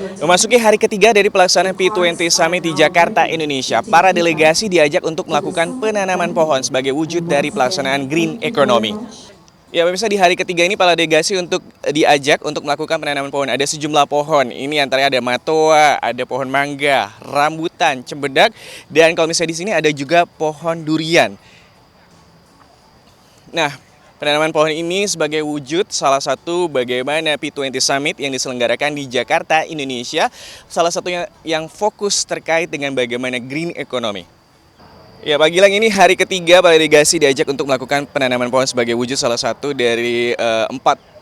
Memasuki hari ketiga dari pelaksanaan P20 Summit di Jakarta, Indonesia, para delegasi diajak untuk melakukan penanaman pohon sebagai wujud dari pelaksanaan green economy. Ya, pemirsa, di hari ketiga ini para delegasi diajak untuk melakukan penanaman pohon. Ada sejumlah pohon. Ini antaranya ada matoa, ada pohon mangga, rambutan, cembedak, dan kalau misalnya di sini ada juga pohon durian. Nah, penanaman pohon ini sebagai wujud salah satu bagaimana P20 Summit yang diselenggarakan di Jakarta, Indonesia, salah satunya yang fokus terkait dengan bagaimana green economy. Ya, Pak Gilang, ini hari ketiga para delegasi diajak untuk melakukan penanaman pohon sebagai wujud salah satu dari 4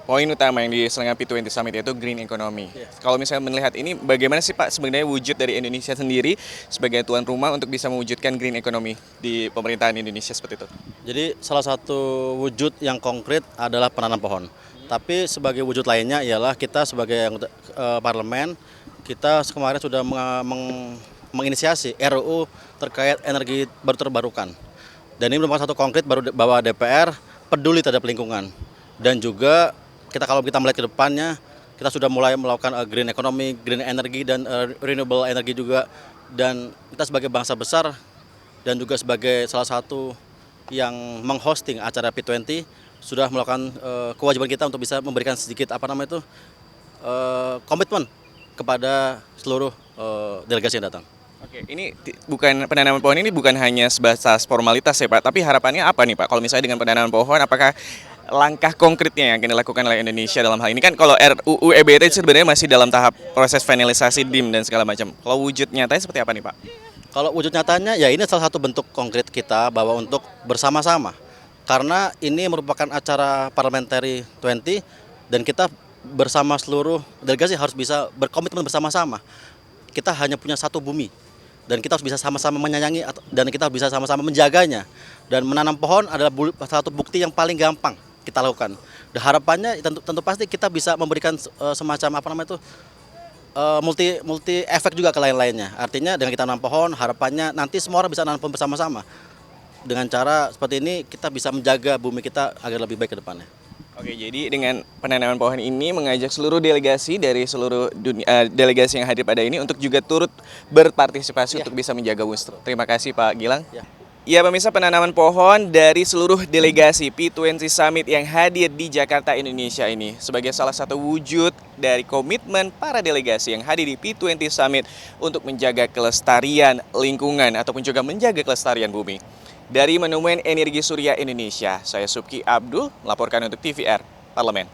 poin utama yang diselenggarakan P20 Summit, yaitu green economy. Kalau misalnya melihat ini, bagaimana sih Pak sebenarnya wujud dari Indonesia sendiri sebagai tuan rumah untuk bisa mewujudkan green economy di pemerintahan Indonesia seperti itu? Jadi salah satu wujud yang konkret adalah penanam pohon. Tapi sebagai wujud lainnya ialah kita sebagai anggota parlemen, kita kemarin sudah menginisiasi RUU terkait energi baru terbarukan. Dan ini merupakan satu konkret bahwa DPR peduli terhadap lingkungan. Dan juga kalau kita melihat ke depannya, kita sudah mulai melakukan green economy, green energy, dan renewable energy juga. Dan kita sebagai bangsa besar dan juga sebagai salah satu yang menghosting acara P20 sudah melakukan kewajiban kita untuk bisa memberikan sedikit komitmen kepada seluruh delegasi yang datang. Oke, ini bukan penanaman pohon ini bukan hanya sebatas formalitas ya Pak, tapi harapannya apa nih Pak? Kalau misalnya dengan penanaman pohon, apakah langkah konkretnya yang akan dilakukan oleh Indonesia dalam hal ini? Kan kalau RUU EBT sebenarnya masih dalam tahap proses finalisasi DIM dan segala macam. Kalau wujud nyatanya seperti apa nih Pak? Kalau wujud nyatanya ya ini salah satu bentuk konkret kita bahwa untuk bersama-sama. Karena ini merupakan acara parliamentary 20 dan kita bersama seluruh delegasi harus bisa berkomitmen bersama-sama. Kita hanya punya satu bumi dan kita harus bisa sama-sama menyayangi dan kita bisa sama-sama menjaganya. Dan menanam pohon adalah satu bukti yang paling gampang kita lakukan. Dan harapannya tentu pasti kita bisa memberikan semacam multi efek juga ke lain-lainnya. Artinya dengan kita nanam pohon, harapannya nanti semua orang bisa nanam pohon bersama-sama. Dengan cara seperti ini kita bisa menjaga bumi kita agar lebih baik ke depannya. Oke, jadi dengan penanaman pohon ini mengajak seluruh delegasi dari seluruh delegasi yang hadir pada ini untuk juga turut berpartisipasi untuk bisa menjaga Wustro. Terima kasih Pak Gilang. Ya, pemirsa, penanaman pohon dari seluruh delegasi P20 Summit yang hadir di Jakarta, Indonesia ini sebagai salah satu wujud dari komitmen para delegasi yang hadir di P20 Summit untuk menjaga kelestarian lingkungan ataupun juga menjaga kelestarian bumi. Dari Monumen Energi Surya Indonesia, saya Subki Abdul melaporkan untuk TVR Parlemen.